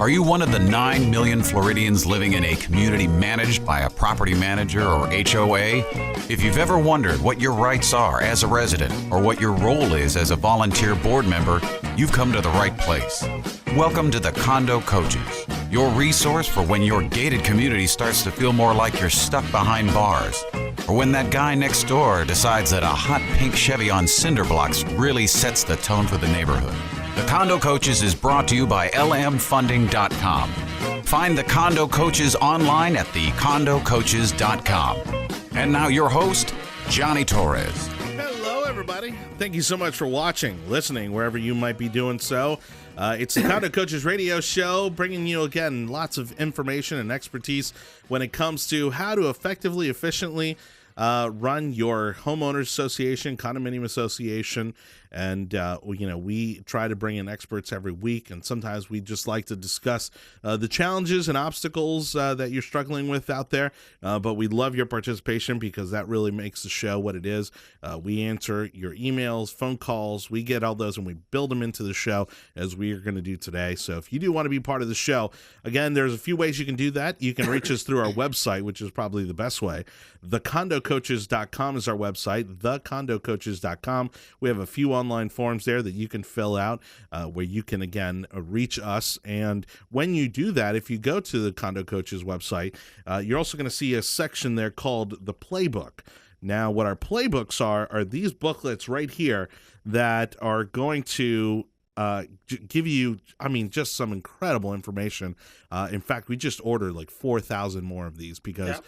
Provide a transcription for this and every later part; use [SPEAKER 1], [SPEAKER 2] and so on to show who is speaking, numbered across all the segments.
[SPEAKER 1] Are you one of the 9 million Floridians living in a community managed by a property manager or HOA? If you've ever wondered what your rights are as a resident or what your role is as a volunteer board member, you've come to the right place. Welcome to the Condo Coaches, your resource for when your gated community starts to feel more like you're stuck behind bars, or when that guy next door decides that a hot pink Chevy on cinder blocks really sets the tone for the neighborhood. The Condo Coaches is brought to you by lmfunding.com. Find the Condo Coaches online at thecondocoaches.com. And now your host, Johnny Torres.
[SPEAKER 2] Hello, everybody. Thank you so much for watching, listening, wherever you might be doing so. It's the Condo Coaches radio show, bringing you, again, lots of information and expertise when it comes to how to effectively, efficiently run your homeowners association, condominium association, and we try to bring in experts every week, and sometimes we just like to discuss the challenges and obstacles that you're struggling with out there, but we love your participation because that really makes the show what it is. We answer your emails, phone calls, we get all those and we build them into the show as we are going to do today. So if you do want to be part of the show, again, there's a few ways you can do that. You can reach us through our website, which is probably the best way. Thecondocoaches.com is our website, thecondocoaches.com. We have a few online forms there that you can fill out where you can, again, reach us. And when you do that, if you go to the Condo Coaches website, you're also going to see a section there called the Playbook. Now, what our playbooks are these booklets right here that are going to give you, just some incredible information. In fact, we just ordered like 4,000 more of these because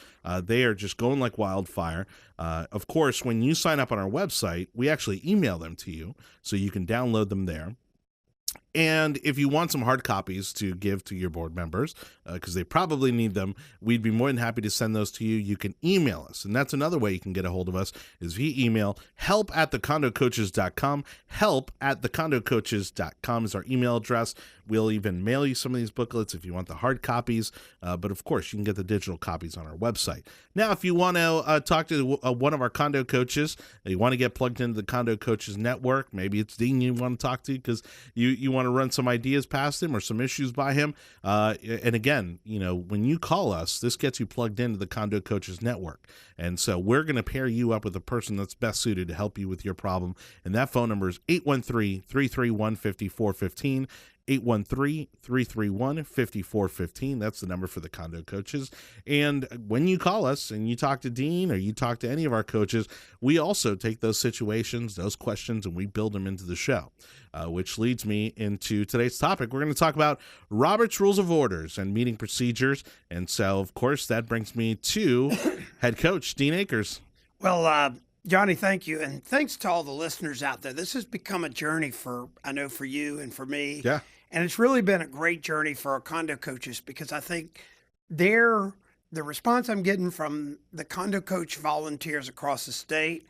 [SPEAKER 2] they are just going like wildfire. Of course, when you sign up on our website, we actually email them to you so you can download them there. And if you want some hard copies to give to your board members, because they probably need them, we'd be more than happy to send those to you. You can email us. And that's another way you can get a hold of us is via email. help@thecondocoaches.com. help@thecondocoaches.com is our email address. We'll even mail you some of these booklets if you want the hard copies. But of course, you can get the digital copies on our website. Now, if you want to talk to one of our condo coaches, you want to get plugged into the Condo Coaches Network, maybe it's Dean you want to talk to because you want to run some ideas past him or some issues by him. And again, when you call us, this gets you plugged into the Condo Coaches Network. And so we're going to pair you up with the person that's best suited to help you with your problem. And that phone number is 813-331-5415. 813-331-5415. That's the number for the Condo Coaches. And when you call us and you talk to Dean or you talk to any of our coaches, we also take those situations, those questions, and we build them into the show, which leads me into today's topic. We're going to talk about Robert's Rules of Orders and meeting procedures. And so, of course, that brings me to head coach Dean Akers.
[SPEAKER 3] Well, Johnny, thank you. And thanks to all the listeners out there. This has become a journey for you and for me.
[SPEAKER 2] Yeah.
[SPEAKER 3] And it's really been a great journey for our condo coaches because I think the response I'm getting from the condo coach volunteers across the state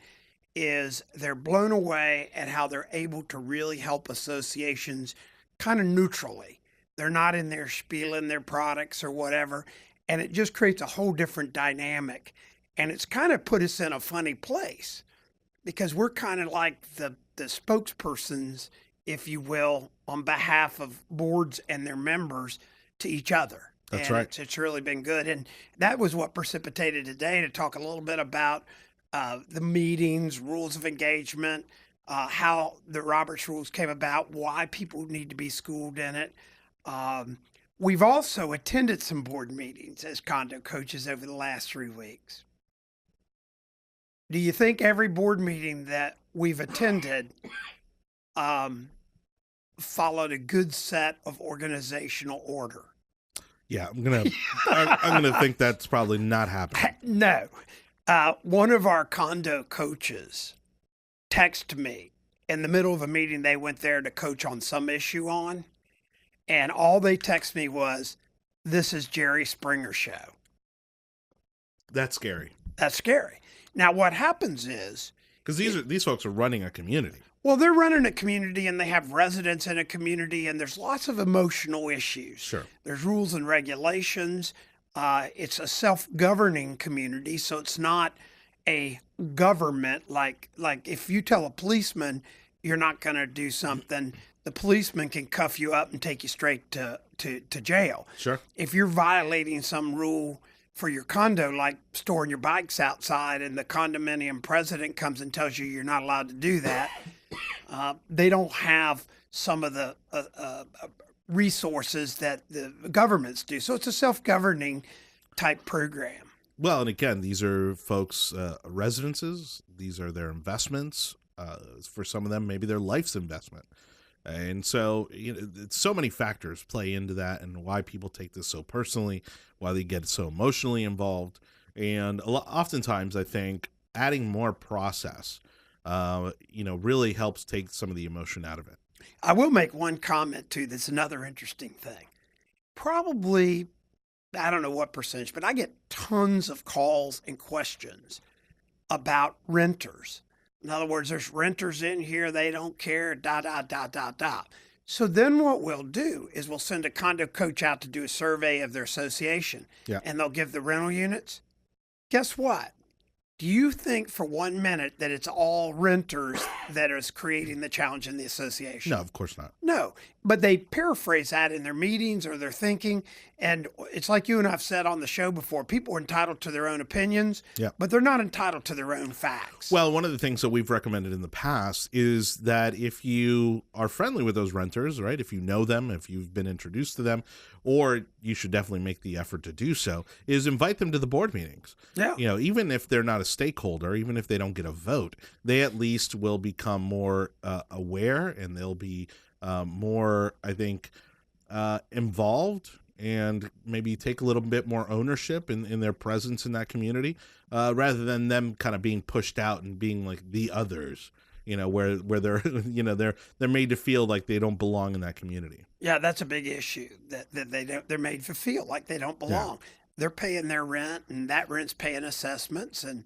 [SPEAKER 3] is they're blown away at how they're able to really help associations kind of neutrally. They're not in there spieling their products or whatever. And it just creates a whole different dynamic. And it's kind of put us in a funny place because we're kind of like the spokespersons, if you will, on behalf of boards and their members to each other.
[SPEAKER 2] That's
[SPEAKER 3] and
[SPEAKER 2] right.
[SPEAKER 3] It's really been good. And that was what precipitated today to talk a little bit about the meetings, rules of engagement, how the Roberts Rules came about, why people need to be schooled in it. We've also attended some board meetings as condo coaches over the last 3 weeks. Do you think every board meeting that we've attended followed a good set of organizational order?
[SPEAKER 2] Yeah, I'm gonna think that's probably not happening.
[SPEAKER 3] No. One of our condo coaches texted me in the middle of a meeting. They went there to coach on some issue and all they texted me was, "This is Jerry Springer show."
[SPEAKER 2] That's scary.
[SPEAKER 3] That's scary. Now, what happens is,
[SPEAKER 2] because these folks are running a community.
[SPEAKER 3] Well, they're running a community and they have residents in a community and there's lots of emotional issues.
[SPEAKER 2] Sure.
[SPEAKER 3] There's rules and regulations. It's a self-governing community, so it's not a government like if you tell a policeman you're not going to do something, the policeman can cuff you up and take you straight to to jail.
[SPEAKER 2] Sure.
[SPEAKER 3] If you're violating some rule for your condo, like storing your bikes outside, and the condominium president comes and tells you you're not allowed to do that, they don't have some of the resources that the governments do. So it's a self-governing type program.
[SPEAKER 2] Well, and again, these are folks' residences. These are their investments. For some of them, maybe their life's investment. And so, so many factors play into that, and why people take this so personally, why they get so emotionally involved. And oftentimes, I think adding more process, really helps take some of the emotion out of it.
[SPEAKER 3] I will make one comment too. That's another interesting thing. Probably, I don't know what percentage, but I get tons of calls and questions about renters. In other words, there's renters in here, they don't care, So then what we'll do is we'll send a condo coach out to do a survey of their association, and they'll give the rental units. Guess what? Do you think for 1 minute that it's all renters that is creating the challenge in the association?
[SPEAKER 2] No, of course not.
[SPEAKER 3] No, but they paraphrase that in their meetings or their thinking. And it's like you and I've said on the show before, people are entitled to their own opinions, but they're not entitled to their own facts.
[SPEAKER 2] Well, one of the things that we've recommended in the past is that if you are friendly with those renters, right, if you know them, if you've been introduced to them, or you should definitely make the effort to do so, is invite them to the board meetings.
[SPEAKER 3] Yeah.
[SPEAKER 2] Even if they're not a stakeholder, even if they don't get a vote, they at least will become more aware, and they'll be more, I think, involved, and maybe take a little bit more ownership in their presence in that community, rather than them kind of being pushed out and being like the others, where they're, they're made to feel like they don't belong in that community.
[SPEAKER 3] Yeah, that's a big issue, that they're made to feel like they don't belong. Yeah. They're paying their rent, and that rent's paying assessments. And,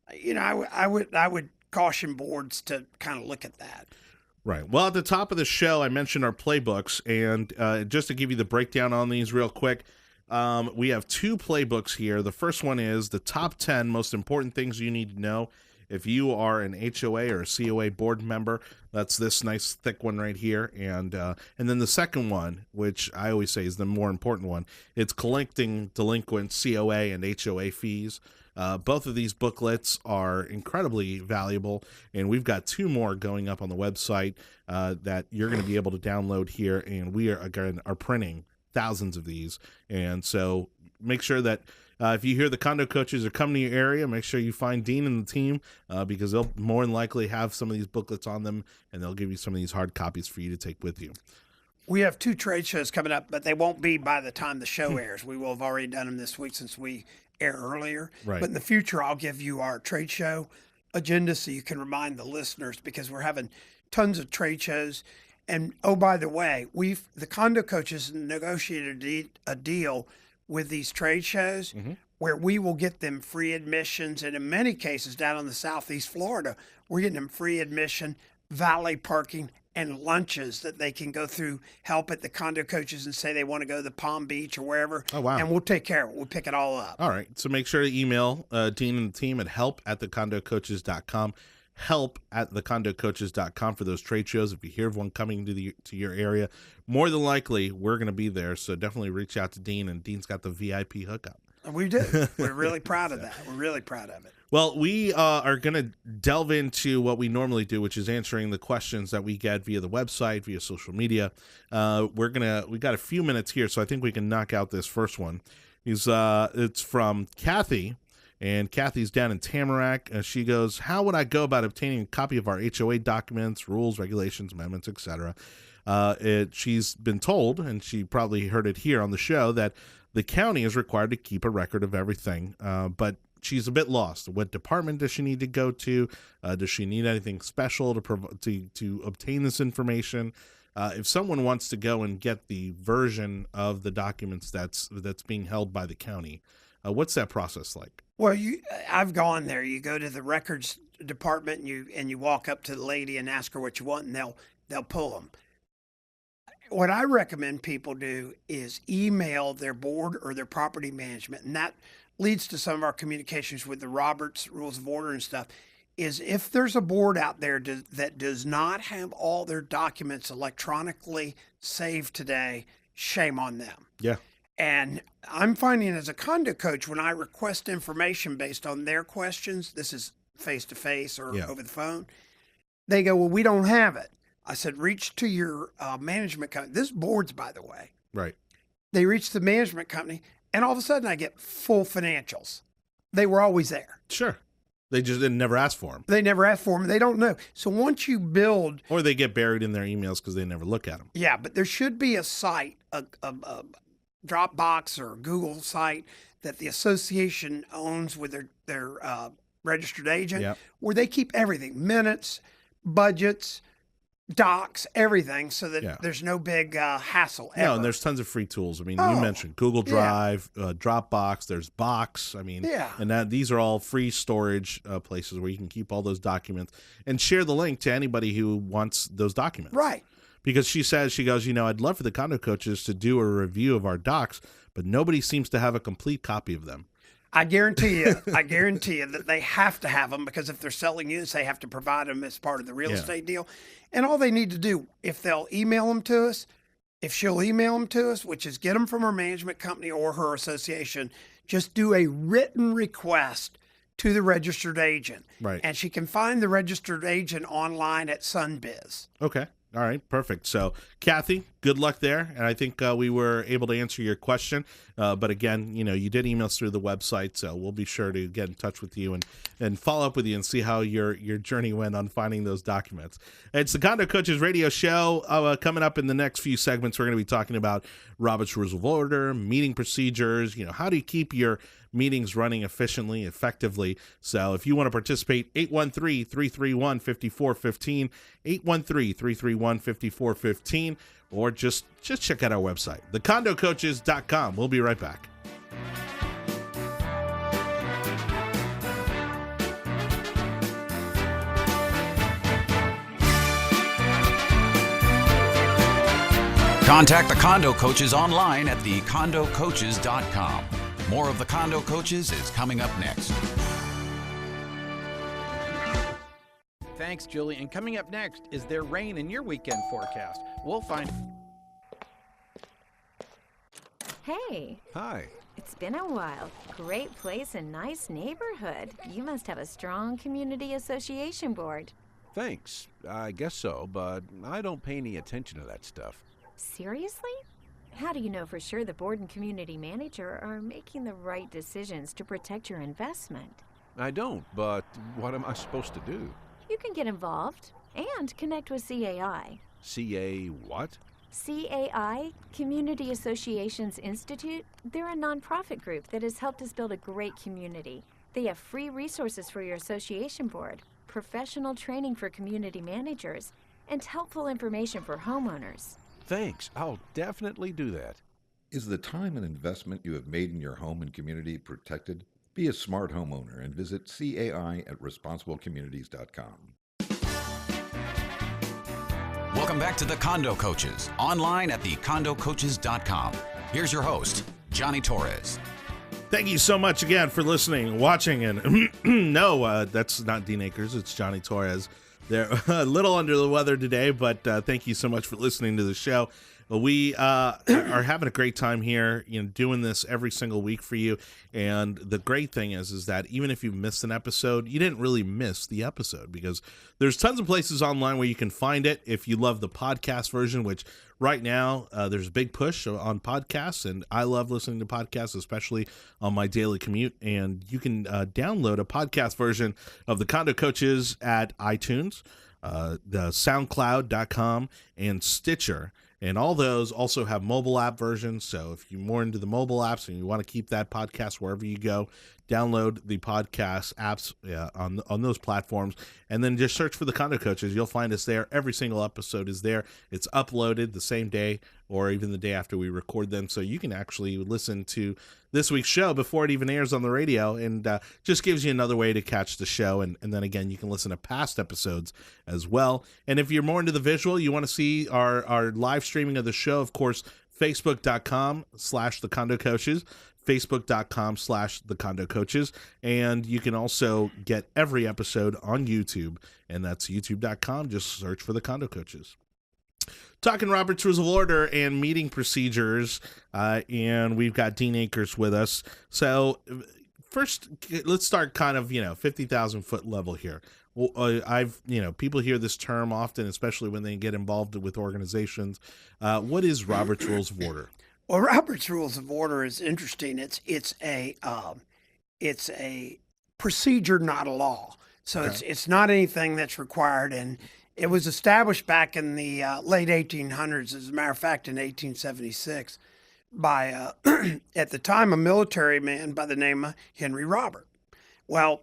[SPEAKER 3] I would caution boards to kind of look at that.
[SPEAKER 2] Right. Well, at the top of the show, I mentioned our playbooks, and just to give you the breakdown on these real quick, we have 2 playbooks here. The first one is the top 10 most important things you need to know if you are an HOA or a COA board member. That's this nice thick one right here. And then the second one, which I always say is the more important one, it's collecting delinquent COA and HOA fees. Both of these booklets are incredibly valuable, and we've got 2 more going up on the website that you're going to be able to download here, and we are printing thousands of these. And so make sure that if you hear the condo coaches are coming to your area, make sure you find Dean and the team, because they'll more than likely have some of these booklets on them, and they'll give you some of these hard copies for you to take with you.
[SPEAKER 3] We have 2 trade shows coming up, but they won't be by the time the show airs. We will have already done them this week since we air earlier.
[SPEAKER 2] Right.
[SPEAKER 3] But in the future, I'll give you our trade show agenda so you can remind the listeners, because we're having tons of trade shows. And oh, by the way, the condo coaches negotiated a deal with these trade shows where we will get them free admissions. And in many cases down in the Southeast Florida, we're getting them free admission, valet parking, and lunches that they can go through, help at the condo coaches and say they want to go to the Palm Beach or wherever.
[SPEAKER 2] Oh, wow.
[SPEAKER 3] And we'll take care of it. We'll pick it all up.
[SPEAKER 2] All right. So make sure to email Dean and the team at help@thecondocoaches.com, help@thecondocoaches.com for those trade shows. If you hear of one coming to your area, more than likely we're going to be there. So definitely reach out to Dean, and Dean's got the VIP hookup.
[SPEAKER 3] We do. We're really proud of that. We're really proud of it.
[SPEAKER 2] Well, we are going to delve into what we normally do, which is answering the questions that we get via the website, via social media. We got a few minutes here, so I think we can knock out this first one. It's from Kathy, and Kathy's down in Tamarack. She goes, "How would I go about obtaining a copy of our HOA documents, rules, regulations, amendments, etc.?" She's been told, and she probably heard it here on the show, that the county is required to keep a record of everything, but she's a bit lost. What department does she need to go to? Does she need anything special to obtain this information? If someone wants to go and get the version of the documents that's being held by the county, what's that process like?
[SPEAKER 3] Well, I've gone there. You go to the records department and you walk up to the lady and ask her what you want, and they'll pull them. What I recommend people do is email their board or their property management, and that leads to some of our communications with the Roberts Rules of Order and stuff, is if there's a board out there that does not have all their documents electronically saved today, shame on them.
[SPEAKER 2] Yeah.
[SPEAKER 3] And I'm finding as a condo coach, when I request information based on their questions, this is face-to-face or over the phone, they go, well, we don't have it. I said, reach to your management company. This is boards, by the way.
[SPEAKER 2] Right.
[SPEAKER 3] They reach the management company, and all of a sudden I get full financials. They were always there.
[SPEAKER 2] Sure. They just didn't never ask for them.
[SPEAKER 3] They never asked for them. They don't know. So once you build...
[SPEAKER 2] Or they get buried in their emails because they never look at them.
[SPEAKER 3] Yeah, but there should be a site, a Dropbox or Google site that the association owns with their registered agent, where they keep everything, minutes, budgets, docs, everything, so that there's no big hassle ever.
[SPEAKER 2] No, and there's tons of free tools. I mean, you mentioned Google Drive, Dropbox, there's Box. I mean, and these are all free storage places where you can keep all those documents and share the link to anybody who wants those documents.
[SPEAKER 3] Right.
[SPEAKER 2] Because she goes, I'd love for the condo coaches to do a review of our docs, but nobody seems to have a complete copy of them.
[SPEAKER 3] I guarantee you that they have to have them, because if they're selling units, they have to provide them as part of the real estate deal. And all they need to do, if they'll email them to us, if she'll email them to us, which is get them from her management company or her association, just do a written request to the registered agent.
[SPEAKER 2] Right.
[SPEAKER 3] And she can find the registered agent online at Sunbiz.
[SPEAKER 2] Okay. All right, perfect. So, Kathy, good luck there. And I think we were able to answer your question. But again, you did email us through the website, so we'll be sure to get in touch with you and follow up with you and see how your journey went on finding those documents. It's the Condo Coaches radio show. Coming up in the next few segments, we're going to be talking about Robert's Rules of Order, meeting procedures, how do you keep your meetings running efficiently, effectively. So if you want to participate, 813-331-5415, 813-331-5415, or just check out our website, thecondocoaches.com. We'll be right back.
[SPEAKER 1] Contact the Condo Coaches online at thecondocoaches.com. More of the Condo Coaches is coming up next.
[SPEAKER 4] Thanks, Julie. And coming up next, is there rain in your weekend forecast? We'll find...
[SPEAKER 5] Hey.
[SPEAKER 6] Hi.
[SPEAKER 5] It's been a while. Great place and nice neighborhood. You must have a strong community association board.
[SPEAKER 6] Thanks. I guess so, but I don't pay any attention to that stuff.
[SPEAKER 5] Seriously? How do you know for sure the board and community manager are making the right decisions to protect your investment?
[SPEAKER 6] I don't, but what am I supposed to do?
[SPEAKER 5] You can get involved and connect with CAI.
[SPEAKER 6] CA what?
[SPEAKER 5] CAI, Community Associations Institute. They're a nonprofit group that has helped us build a great community. They have free resources for your association board, professional training for community managers, and helpful information for homeowners.
[SPEAKER 6] Thanks. I'll definitely do that.
[SPEAKER 7] Is the time and investment you have made in your home and community protected? Be a smart homeowner and visit CAI at responsiblecommunities.com.
[SPEAKER 1] Welcome back to the Condo Coaches, online at thecondocoaches.com. Here's your host, Johnny Torres.
[SPEAKER 2] Thank you so much again for listening, watching, and no, that's not Dean Akers, it's Johnny Torres. They're a little under the weather today, but thank you so much for listening to the show. We are having a great time here, doing this every single week for you. And the great thing is that even if you missed an episode, you didn't really miss the episode, because there's tons of places online where you can find it. If you love the podcast version, which right now there's a big push on podcasts, and I love listening to podcasts, especially on my daily commute. And you can download a podcast version of the Condo Coaches at iTunes, the SoundCloud.com, and Stitcher. And all those also have mobile app versions. So if you're more into the mobile apps and you want to keep that podcast wherever you go, download the podcast apps on those platforms, and then just search for the Condo Coaches. You'll find us there. Every single episode is there. It's uploaded the same day or even the day after we record them, so you can actually listen to this week's show before it even airs on the radio, and just gives you another way to catch the show. And then again, you can listen to past episodes as well. And if you're more into the visual, you want to see our live streaming of the show, of course, Facebook.com/The Condo Coaches, Facebook.com/The Condo Coaches, and you can also get every episode on YouTube, and that's YouTube.com. Just search for The Condo Coaches. Talking Robert's Rules of Order and meeting procedures, and we've got Dean Akers with us. So first, let's start kind of, 50,000 foot level here. Well, people hear this term often, especially when they get involved with organizations. What is Robert's Rules of Order?
[SPEAKER 3] Well, Robert's Rules of Order is interesting. It's a procedure, not a law. So
[SPEAKER 2] Okay.
[SPEAKER 3] it's not anything that's required, and it was established back in the late 1800s. As a matter of fact, in 1876, by at the time a military man by the name of Henry Robert. Well,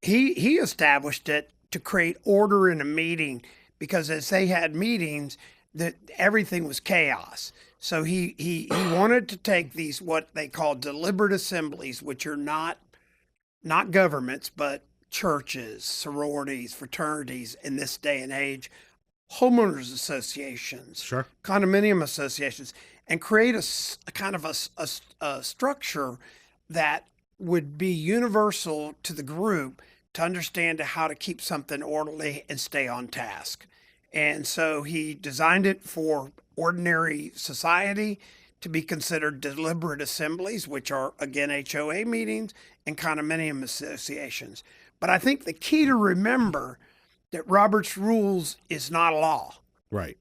[SPEAKER 3] he established it to create order in a meeting, because as they had meetings, that everything was chaos. So he wanted to take these, what they call deliberate assemblies, which are not governments, but churches, sororities, fraternities in this day and age, homeowners associations,
[SPEAKER 2] Sure.
[SPEAKER 3] condominium associations, and create a kind of a structure that would be universal to the group to understand how to keep something orderly and stay on task. And so he designed it for ordinary society to be considered deliberate assemblies, which are, again, HOA meetings and condominium associations. But I think the key to remember that Robert's Rules is not a law.
[SPEAKER 2] Right.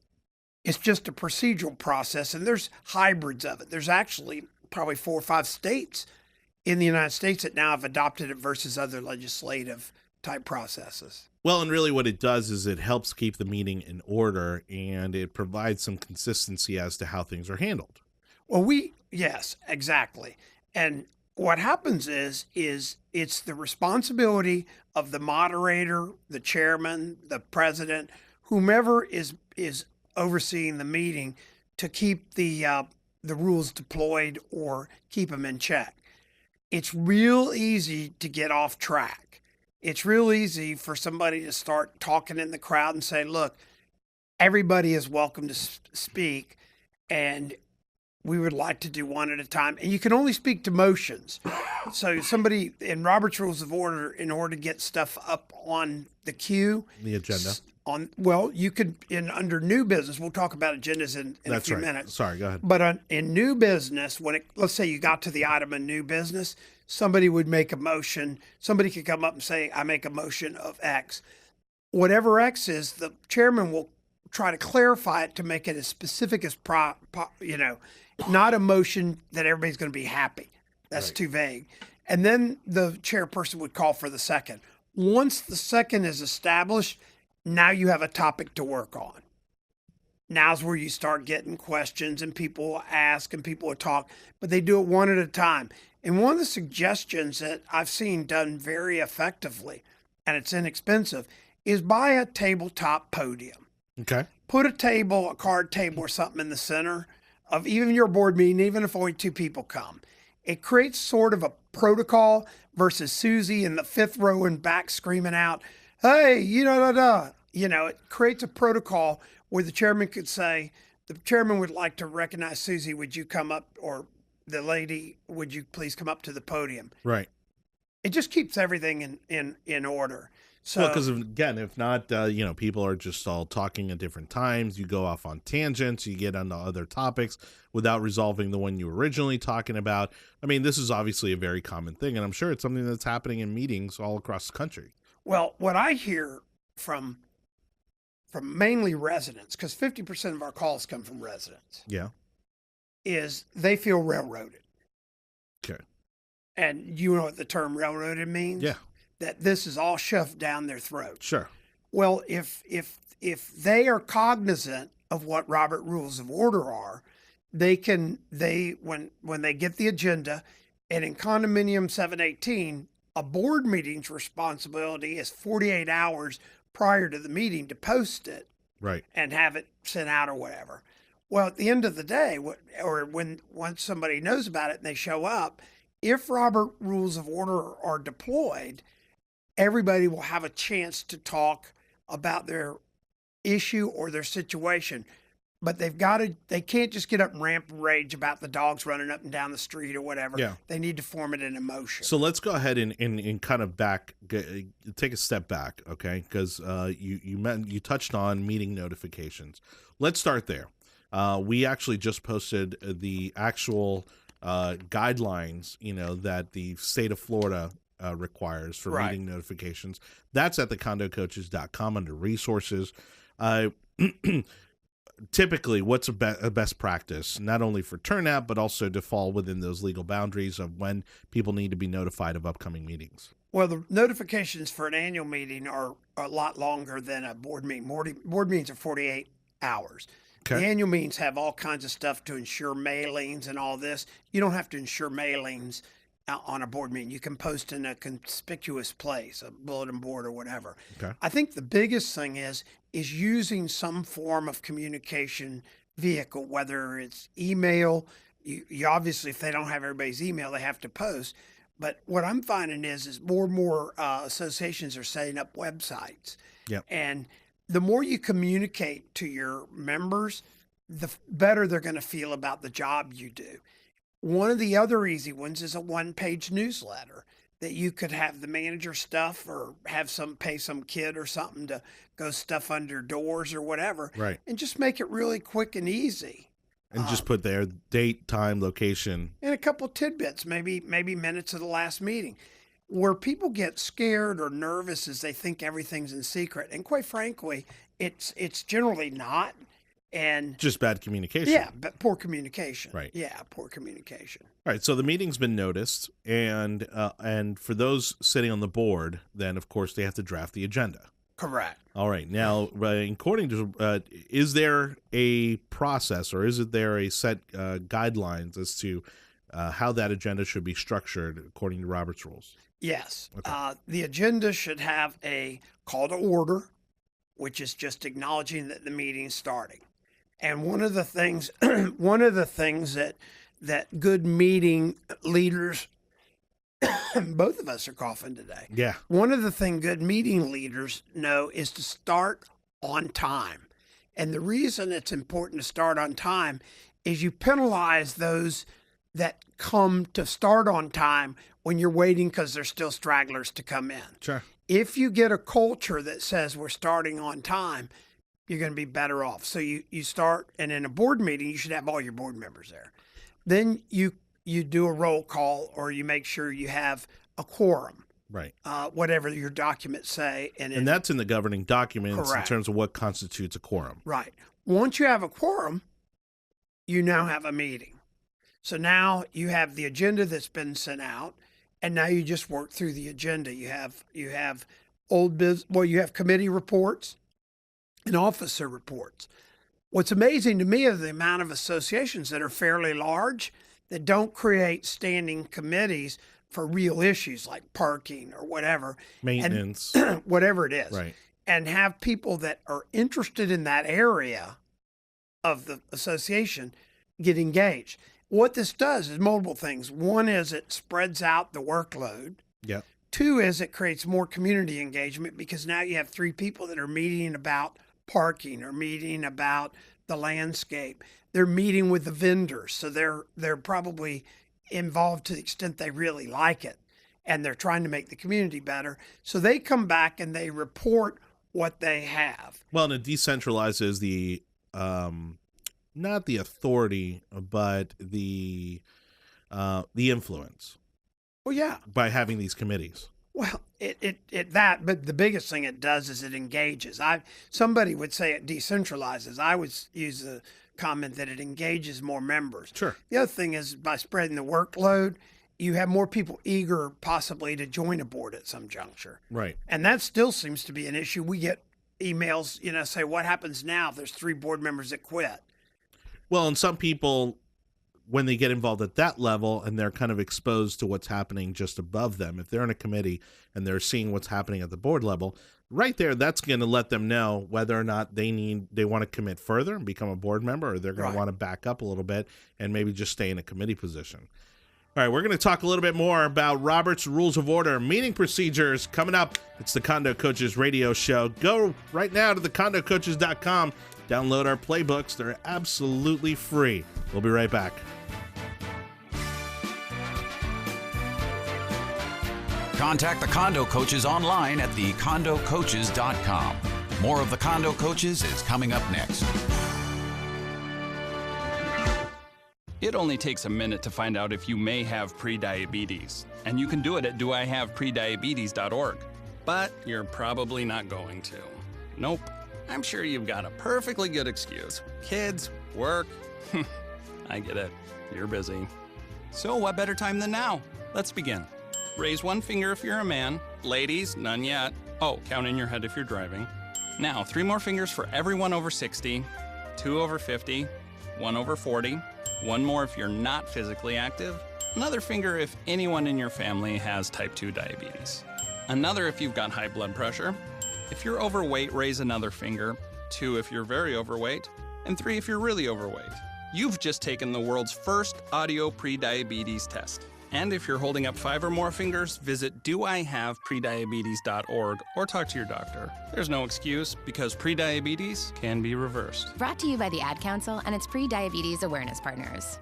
[SPEAKER 3] It's just a procedural process, and there's hybrids of it. There's actually probably 4 or 5 states in the United States that now have adopted it versus other legislative type processes.
[SPEAKER 2] Well, and really what it does is it helps keep the meeting in order, and it provides some consistency as to how things are handled.
[SPEAKER 3] Well, yes, exactly. And what happens is it's the responsibility of the moderator, the chairman, the president, whomever is overseeing the meeting, to keep the rules deployed or keep them in check. It's real easy to get off track. It's real easy for somebody to start talking in the crowd and say, look, everybody is welcome to speak, and we would like to do one at a time. And you can only speak to motions. So somebody in Robert's Rules of Order, in order to get stuff up on the queue,
[SPEAKER 2] The agenda.
[SPEAKER 3] You could, under new business, we'll talk about agendas in a
[SPEAKER 2] That's
[SPEAKER 3] few
[SPEAKER 2] right.
[SPEAKER 3] minutes.
[SPEAKER 2] Sorry, go ahead.
[SPEAKER 3] But in new business, let's say you got to the item in new business, somebody would make a motion. Somebody could come up and say, I make a motion of X. Whatever X is, the chairman will try to clarify it to make it as specific as not a motion that everybody's going to be happy. That's
[SPEAKER 2] Right.
[SPEAKER 3] too vague. And then the chairperson would call for the second. Once the second is established, now you have a topic to work on. Now's where you start getting questions, and people will ask and people will talk, but they do it one at a time. And one of the suggestions that I've seen done very effectively, and it's inexpensive, is buy a tabletop podium.
[SPEAKER 2] Okay.
[SPEAKER 3] Put a card table or something in the center of even your board meeting, even if only 2 people come. It creates sort of a protocol versus Susie in the 5th row and back screaming out, hey, it creates a protocol where the chairman could say, the chairman would like to recognize Susie, would you come up, or the lady, would you please come up to the podium?
[SPEAKER 2] Right.
[SPEAKER 3] It just keeps everything in order. So,
[SPEAKER 2] Well, because again, if not, people are just all talking at different times. You go off on tangents. You get onto other topics without resolving the one you were originally talking about. I mean, this is obviously a very common thing, and I'm sure it's something that's happening in meetings all across the country.
[SPEAKER 3] well, what I hear from mainly residents, because 50% of our calls come from residents,
[SPEAKER 2] Yeah.
[SPEAKER 3] is they feel railroaded.
[SPEAKER 2] Okay.
[SPEAKER 3] And you know what the term railroaded means?
[SPEAKER 2] Yeah.
[SPEAKER 3] That this is all shoved down their throat.
[SPEAKER 2] Sure.
[SPEAKER 3] Well, if they are cognizant of what Robert Rules of Order are, when they get the agenda, and in Condominium 718, a board meeting's responsibility is 48 hours prior to the meeting to post it
[SPEAKER 2] Right.
[SPEAKER 3] and have it sent out or whatever. Well, at the end of the day, once somebody knows about it and they show up, if Robert Rules of Order are deployed, everybody will have a chance to talk about their issue or their situation. but they can't just get up and ramp rage about the dogs running up and down the street or whatever.
[SPEAKER 2] Yeah.
[SPEAKER 3] They need to form it in emotion.
[SPEAKER 2] So let's go ahead and kind of take a step back, okay? Because you touched on meeting notifications. Let's start there. We actually just posted the actual guidelines, that the state of Florida requires for
[SPEAKER 3] Right.
[SPEAKER 2] meeting notifications. That's at thecondocoaches.com under resources. Typically, what's a best practice, not only for turnout, but also to fall within those legal boundaries of when people need to be notified of upcoming meetings?
[SPEAKER 3] Well, the notifications for an annual meeting are a lot longer than a board meeting. Board meetings are 48 hours.
[SPEAKER 2] Okay.
[SPEAKER 3] The annual meetings have all kinds of stuff to ensure mailings and all this. You don't have to ensure mailings on a board meeting. You can post in a conspicuous place, a bulletin board or whatever.
[SPEAKER 2] Okay.
[SPEAKER 3] I think the biggest thing is using some form of communication vehicle, whether it's email. You obviously, if they don't have everybody's email, they have to post. But what I'm finding is more and more associations are setting up websites.
[SPEAKER 2] Yep.
[SPEAKER 3] And the more you communicate to your members, the better they're going to feel about the job you do. One of the other easy ones is a one-page newsletter that you could have the manager stuff or have pay some kid or something to go stuff under doors or whatever.
[SPEAKER 2] Right.
[SPEAKER 3] And just make it really quick and easy.
[SPEAKER 2] And just put their date, time, location.
[SPEAKER 3] And a couple tidbits, maybe minutes of the last meeting. Where people get scared or nervous is they think everything's in secret. And quite frankly, it's generally not. And
[SPEAKER 2] Just bad communication.
[SPEAKER 3] yeah, but poor communication.
[SPEAKER 2] Right.
[SPEAKER 3] Yeah, poor communication.
[SPEAKER 2] All right. So the meeting's been noticed, and for those sitting on the board, then of course they have to draft the agenda.
[SPEAKER 3] Correct.
[SPEAKER 2] All right. Now, according to, is there a process, or is there a set guidelines as to how that agenda should be structured according to Robert's rules?
[SPEAKER 3] Yes.
[SPEAKER 2] Okay.
[SPEAKER 3] The agenda should have a call to order, which is just acknowledging that the meeting's starting. And one of the things that good meeting leaders, both of us are coughing today.
[SPEAKER 2] Yeah.
[SPEAKER 3] One of the things good meeting leaders know is to start on time. And the reason it's important to start on time is you penalize those that come to start on time when you're waiting because there's still stragglers to come in.
[SPEAKER 2] Sure.
[SPEAKER 3] If you get a culture that says we're starting on time, you're going to be better off. So you start, and in a board meeting, you should have all your board members there. Then you do a roll call, or you make sure you have a quorum,
[SPEAKER 2] Right.
[SPEAKER 3] whatever your documents say.
[SPEAKER 2] And that's in the governing documents
[SPEAKER 3] Correct.
[SPEAKER 2] in terms of what constitutes a quorum.
[SPEAKER 3] Right. Once you have a quorum, you now have a meeting. So now you have the agenda that's been sent out, and now you just work through the agenda. You have you have committee reports and officer reports. What's amazing to me is the amount of associations that are fairly large that don't create standing committees for real issues like parking or whatever.
[SPEAKER 2] Maintenance.
[SPEAKER 3] And whatever it is.
[SPEAKER 2] Right.
[SPEAKER 3] And have people that are interested in that area of the association get engaged. What this does is multiple things. One is it spreads out the workload.
[SPEAKER 2] Yeah.
[SPEAKER 3] Two is it creates more community engagement because now you have three people that are meeting about parking or meeting about the landscape. They're meeting with the vendors. So they're probably involved to the extent they really like it. And they're trying to make the community better. So they come back and they report what they have.
[SPEAKER 2] Well, and it decentralizes the, not the authority, but the influence
[SPEAKER 3] Well, yeah.
[SPEAKER 2] by having these committees.
[SPEAKER 3] Well, but the biggest thing it does is it engages. Somebody would say it decentralizes. I would use the comment that it engages more members.
[SPEAKER 2] Sure.
[SPEAKER 3] The other thing is by spreading the workload, you have more people eager possibly to join a board at some juncture.
[SPEAKER 2] Right.
[SPEAKER 3] And that still seems to be an issue. We get emails, say, what happens now if there's 3 board members that quit?
[SPEAKER 2] Well, and some people, when they get involved at that level and they're kind of exposed to what's happening just above them, if they're in a committee and they're seeing what's happening at the board level, right there, that's going to let them know whether or not they want to commit further and become a board member, or they're going
[SPEAKER 3] Right.
[SPEAKER 2] to want to back up a little bit and maybe just stay in a committee position. All right, we're going to talk a little bit more about Robert's Rules of Order, meeting procedures coming up. It's the Condo Coaches radio show. Go right now to thecondocoaches.com. Download our playbooks. They're absolutely free. We'll be right back.
[SPEAKER 1] Contact the Condo Coaches online at thecondocoaches.com. More of the Condo Coaches is coming up next.
[SPEAKER 8] It only takes a minute to find out if you may have prediabetes, and you can do it at doihaveprediabetes.org. But you're probably not going to. Nope. I'm sure you've got a perfectly good excuse. Kids, work. I get it. You're busy. So what better time than now? Let's begin. Raise one finger if you're a man. Ladies, none yet. Oh, count in your head if you're driving. Now, 3 more fingers for everyone over 60, 2 over 50, 1 over 40, 1 more if you're not physically active, another finger if anyone in your family has type 2 diabetes, another if you've got high blood pressure. If you're overweight, raise another finger, 2 if you're very overweight, and 3 if you're really overweight. You've just taken the world's first audio prediabetes test. And if you're holding up 5 or more fingers, visit doihaveprediabetes.org or talk to your doctor. There's no excuse because prediabetes can be reversed.
[SPEAKER 9] Brought to you by the Ad Council and its pre-diabetes awareness partners.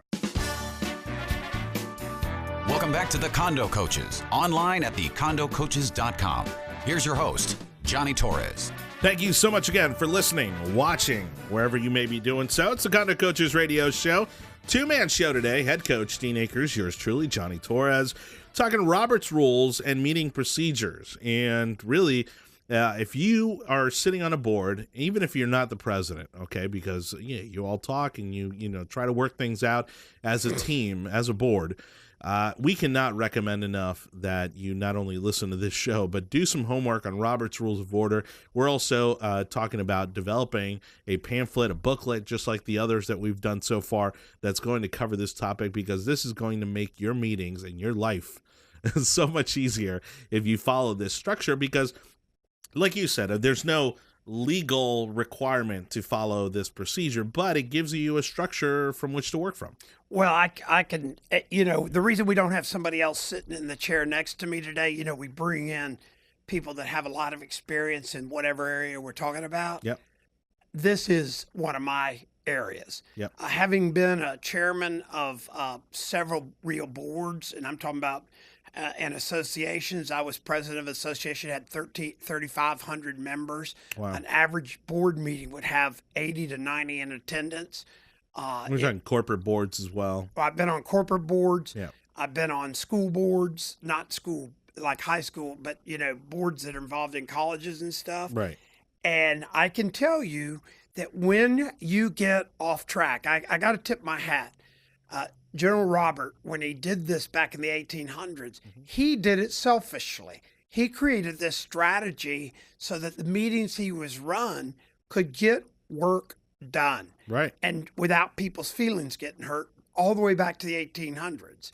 [SPEAKER 1] Welcome back to the Condo Coaches, online at thecondocoaches.com. Here's your host, Johnny Torres.
[SPEAKER 2] Thank you so much again for listening, watching, wherever you may be doing so. It's the Condo Coaches radio show. 2-man show today. Head coach Dean Akers, yours truly, Johnny Torres, talking Robert's Rules and meeting procedures. And really, if you are sitting on a board, even if you're not the president, okay, because you all talk and you try to work things out as a team, as a board, we cannot recommend enough that you not only listen to this show, but do some homework on Robert's Rules of Order. We're also talking about developing a pamphlet, a booklet, just like the others that we've done so far, that's going to cover this topic, because this is going to make your meetings and your life so much easier if you follow this structure, because like you said, there's no legal requirement to follow this procedure, but it gives you a structure from which to work from.
[SPEAKER 3] Well, I can, the reason we don't have somebody else sitting in the chair next to me today, we bring in people that have a lot of experience in whatever area we're talking about.
[SPEAKER 2] Yep.
[SPEAKER 3] This is one of my areas.
[SPEAKER 2] Yep.
[SPEAKER 3] Having been a chairman of several real boards, and I'm talking about and associations. I was president of an association, had 3,500 members.
[SPEAKER 2] Wow.
[SPEAKER 3] An average board meeting would have 80 to 90 in attendance.
[SPEAKER 2] We're on corporate boards as well.
[SPEAKER 3] I've been on corporate boards.
[SPEAKER 2] Yeah.
[SPEAKER 3] I've been on school boards, not school like high school, but boards that are involved in colleges and stuff.
[SPEAKER 2] Right.
[SPEAKER 3] And I can tell you that when you get off track, I got to tip my hat. General Robert, when he did this back in the 1800s, he did it selfishly. He created this strategy so that the meetings he was run could get work done.
[SPEAKER 2] Right.
[SPEAKER 3] And without people's feelings getting hurt, all the way back to the 1800s.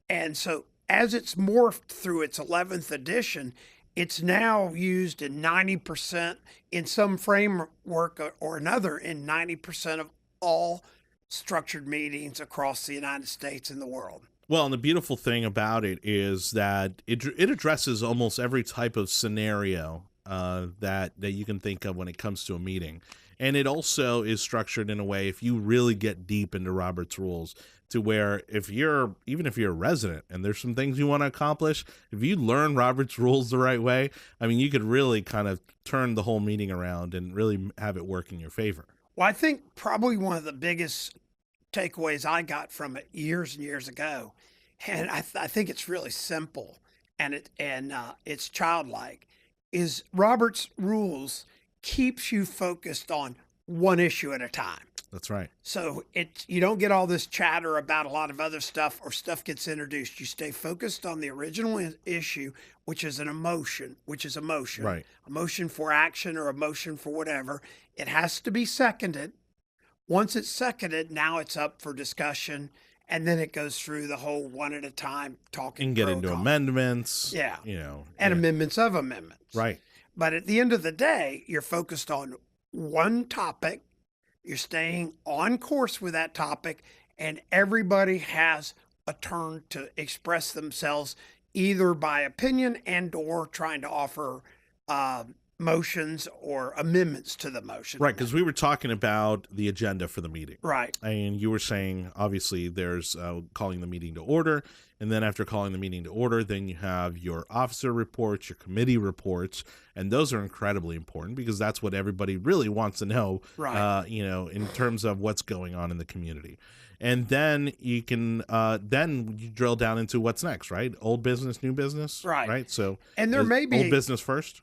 [SPEAKER 3] And so as it's morphed through its 11th edition, it's now used in 90%, in some framework or another, in 90% of all structured meetings across the United States and the world.
[SPEAKER 2] Well, and the beautiful thing about it is that it addresses almost every type of scenario that you can think of when it comes to a meeting. And it also is structured in a way, if you really get deep into Robert's Rules, to where even if you're a resident and there's some things you want to accomplish, if you learn Robert's Rules the right way, I mean, you could really kind of turn the whole meeting around and really have it work in your favor.
[SPEAKER 3] Well, I think probably one of the biggest takeaways I got from it years and years ago, and I think it's really simple and it's childlike, is Robert's Rules keeps you focused on one issue at a time.
[SPEAKER 2] That's right.
[SPEAKER 3] So you don't get all this chatter about a lot of other stuff, or stuff gets introduced. You stay focused on the original issue, which is emotion.
[SPEAKER 2] Right.
[SPEAKER 3] Emotion for action or emotion for whatever. It has to be seconded. Once it's seconded, now it's up for discussion, and then it goes through the whole one at a time talking.
[SPEAKER 2] And get into
[SPEAKER 3] con.
[SPEAKER 2] amendments.
[SPEAKER 3] Yeah.
[SPEAKER 2] And
[SPEAKER 3] amendments of amendments.
[SPEAKER 2] Right.
[SPEAKER 3] But at the end of the day, you're focused on one topic. You're staying on course with that topic, and everybody has a turn to express themselves either by opinion and or trying to offer motions or amendments to the motion.
[SPEAKER 2] Right, because we were talking about the agenda for the meeting.
[SPEAKER 3] Right.
[SPEAKER 2] And you were saying, obviously, there's calling the meeting to order. And then after calling the meeting to order, then you have your officer reports, your committee reports. And those are incredibly important because that's what everybody really wants to know,
[SPEAKER 3] right.
[SPEAKER 2] In terms of what's going on in the community. And then you can then you drill down into what's next, right? Old business, new business.
[SPEAKER 3] Right.
[SPEAKER 2] So
[SPEAKER 3] and there may be
[SPEAKER 2] old business first.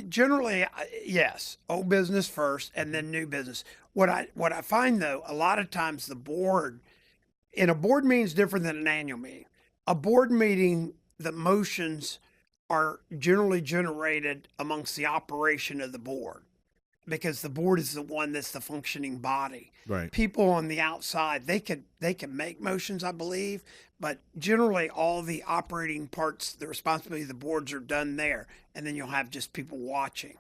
[SPEAKER 3] Generally, yes, old business first and then new business. What I find though, a lot of times the board, in a board meeting is different than an annual meeting. A board meeting, the motions are generally generated amongst the operation of the board because the board is the one that's the functioning body.
[SPEAKER 2] Right.
[SPEAKER 3] People on the outside, they can make motions, I believe, but generally all the operating parts, the responsibility of the boards are done there, and then you'll have just people watching.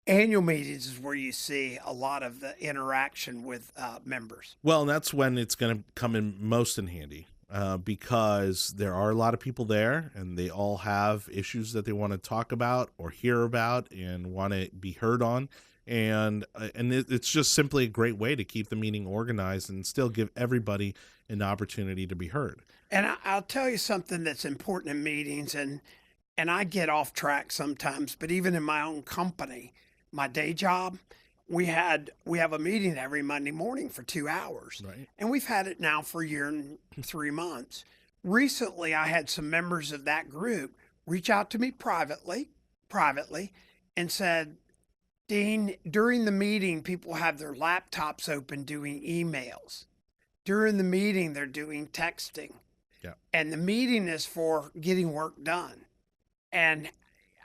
[SPEAKER 3] Annual meetings is where you see a lot of the interaction with members.
[SPEAKER 2] Well, that's when it's going to come in most in handy because there are a lot of people there, and they all have issues that they want to talk about or hear about and want to be heard on. And it's just simply a great way to keep the meeting organized and still give everybody an opportunity to be heard.
[SPEAKER 3] And I'll tell you something that's important in meetings, and I get off track sometimes, but even in my own company, my day job, we have a meeting every Monday morning for 2 hours.
[SPEAKER 2] Right.
[SPEAKER 3] And we've had it now for a year and 3 months. Recently, I had some members of that group reach out to me privately, and said, Dean, during the meeting, people have their laptops open doing emails. During the meeting, they're doing texting.
[SPEAKER 2] Yeah.
[SPEAKER 3] And the meeting is for getting work done. And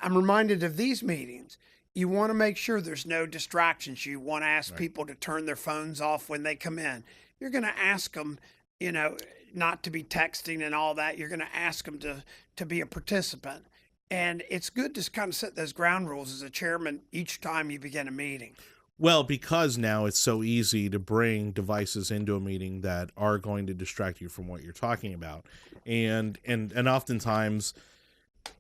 [SPEAKER 3] I'm reminded of these meetings. You want to make sure there's no distractions. You want to ask people to turn their phones off when they come in. You're going to ask them, not to be texting and all that. You're going to ask them to be a participant. And it's good to kind of set those ground rules as a chairman each time you begin a meeting.
[SPEAKER 2] Well, because now it's so easy to bring devices into a meeting that are going to distract you from what you're talking about. And oftentimes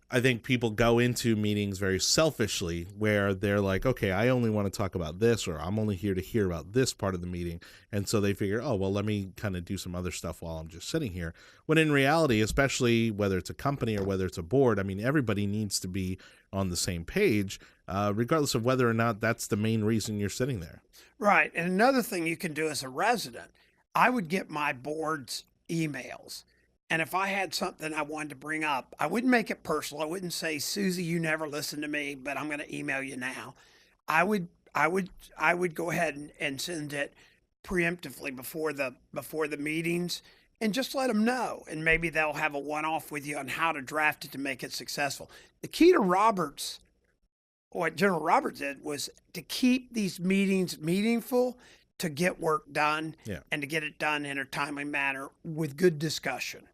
[SPEAKER 2] I think people go into meetings very selfishly where they're like, okay, I only want to talk about this, or I'm only here to hear about this part of the meeting. And so they figure, oh, well, let me kind of do some other stuff while I'm just sitting here. When in reality, especially whether it's a company or whether it's a board, I mean, everybody needs to be on the same page, regardless of whether or not that's the main reason you're sitting there.
[SPEAKER 3] Right. And another thing you can do as a resident, I would get my board's emails. And if I had something I wanted to bring up, I wouldn't make it personal. I wouldn't say, Susie, you never listened to me, but I'm going to email you now. I would go ahead and send it preemptively before the meetings and just let them know. And maybe they'll have a one-off with you on how to draft it to make it successful. The key to what General Roberts did was to keep these meetings meaningful, to get work done, and to get it done in a timely manner with good discussion.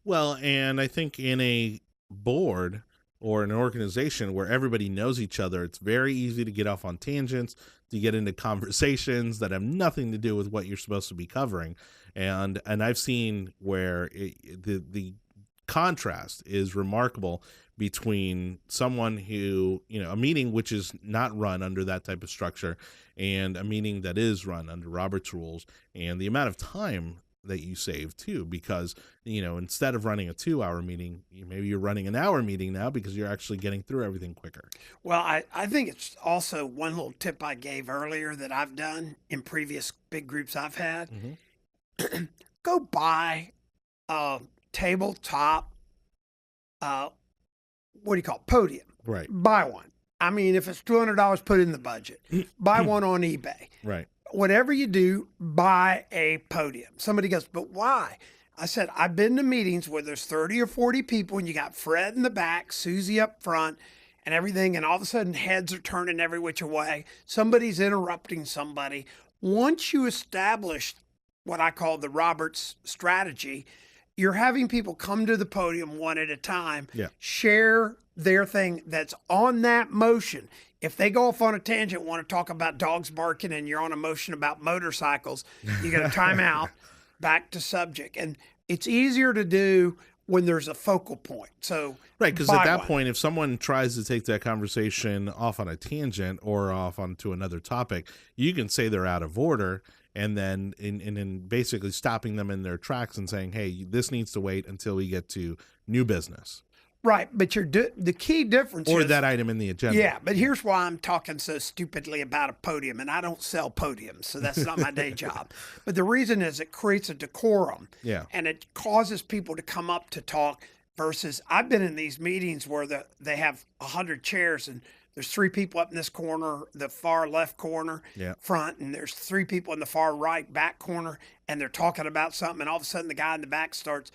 [SPEAKER 2] Well, and I think in a board or an organization where everybody knows each other, it's very easy to get off on tangents, to get into conversations that have nothing to do with what you're supposed to be covering. And I've seen where the contrast is remarkable between someone who, a meeting which is not run under that type of structure and a meeting that is run under Robert's rules, and the amount of time that you save too, because, instead of running a 2-hour meeting, maybe you're running an hour meeting now because you're actually getting through everything quicker.
[SPEAKER 3] Well, I think it's also one little tip I gave earlier that I've done in previous big groups I've had. Mm-hmm. Go buy a tabletop, podium.
[SPEAKER 2] Right.
[SPEAKER 3] Buy one. I mean, if it's $200, put it in the budget. Buy one on eBay.
[SPEAKER 2] Right.
[SPEAKER 3] Whatever you do, buy a podium. Somebody goes, but why? I said, I've been to meetings where there's 30 or 40 people and you got Fred in the back, Susie up front and everything. And all of a sudden heads are turning every which way. Somebody's interrupting somebody. Once you establish what I call the Roberts strategy, you're having people come to the podium one at a time, share their thing that's on that motion. If they go off on a tangent, want to talk about dogs barking, and you're on a motion about motorcycles, you got to time out, back to subject. And It's easier to do when there's a focal point. So
[SPEAKER 2] right, because at that
[SPEAKER 3] one.
[SPEAKER 2] point, if someone tries to take that conversation off on a tangent or off onto another topic, you can say they're out of order, and then in basically stopping them in their tracks and saying, hey, this needs to wait until we get to new business.
[SPEAKER 3] Right, but the key difference
[SPEAKER 2] or
[SPEAKER 3] is,
[SPEAKER 2] that item in the agenda.
[SPEAKER 3] Yeah, but here's why I'm talking so stupidly about a podium, and I don't sell podiums, so that's not my day job. But the reason is it creates a decorum, and it causes people to come up to talk versus I've been in these meetings where they have 100 chairs, and there's 3 people up in this corner, the far left corner, front, and there's 3 people in the far right back corner, and they're talking about something, and all of a sudden the guy in the back starts,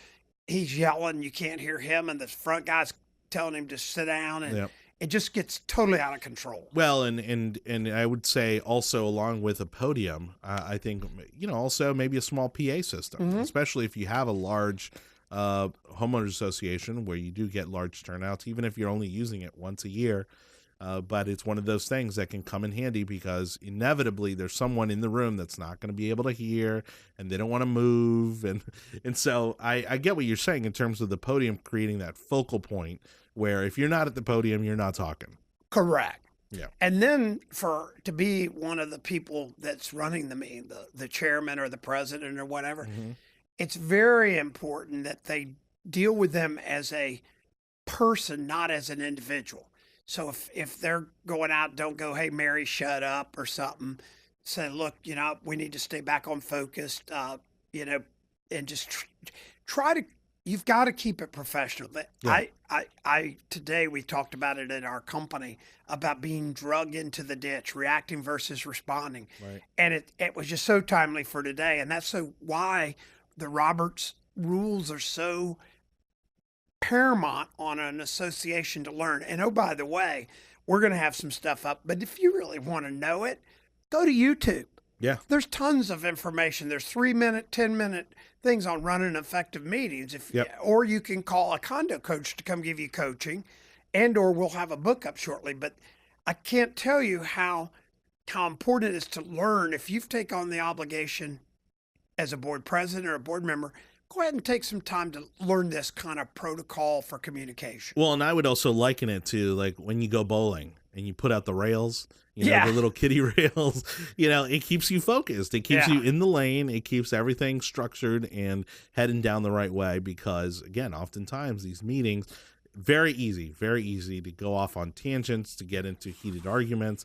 [SPEAKER 3] he's yelling, you can't hear him, and the front guy's telling him to sit down, and it just gets totally out of control.
[SPEAKER 2] Well, and I would say also along with a podium, I think, also maybe a small PA system, especially if you have a large homeowners association where you do get large turnouts, even if you're only using it once a year. But it's one of those things that can come in handy because inevitably there's someone in the room that's not going to be able to hear and they don't want to move. And so I get what you're saying in terms of the podium creating that focal point where if you're not at the podium, you're not talking.
[SPEAKER 3] Correct.
[SPEAKER 2] Yeah.
[SPEAKER 3] And then to be one of the people that's running the meeting, the chairman or the president or whatever, it's very important that they deal with them as a person, not as an individual. So if they're going out, don't go, hey, Mary, shut up or something. Say, look, we need to stay back on focus, and just try to, you've got to keep it professional. Today we talked about it in our company about being drugged into the ditch, reacting versus responding.
[SPEAKER 2] Right.
[SPEAKER 3] And it was just so timely for today. And that's why the Roberts rules are so paramount on an association to learn. And oh, by the way, we're going to have some stuff up, but if you really want to know it, go to YouTube.
[SPEAKER 2] Yeah.
[SPEAKER 3] There's tons of information. There's 3-minute, 10-minute things on running effective meetings. Or you can call a condo coach to come give you coaching, or we'll have a book up shortly. But I can't tell you how important it is to learn. If you've taken on the obligation as a board president or a board member, go ahead and take some time to learn this kind of protocol for communication.
[SPEAKER 2] Well, and I would also liken it to like when you go bowling and you put out the rails, the little kiddie rails, it keeps you focused. It keeps you in the lane. It keeps everything structured and heading down the right way because, again, oftentimes these meetings, very easy to go off on tangents, to get into heated arguments,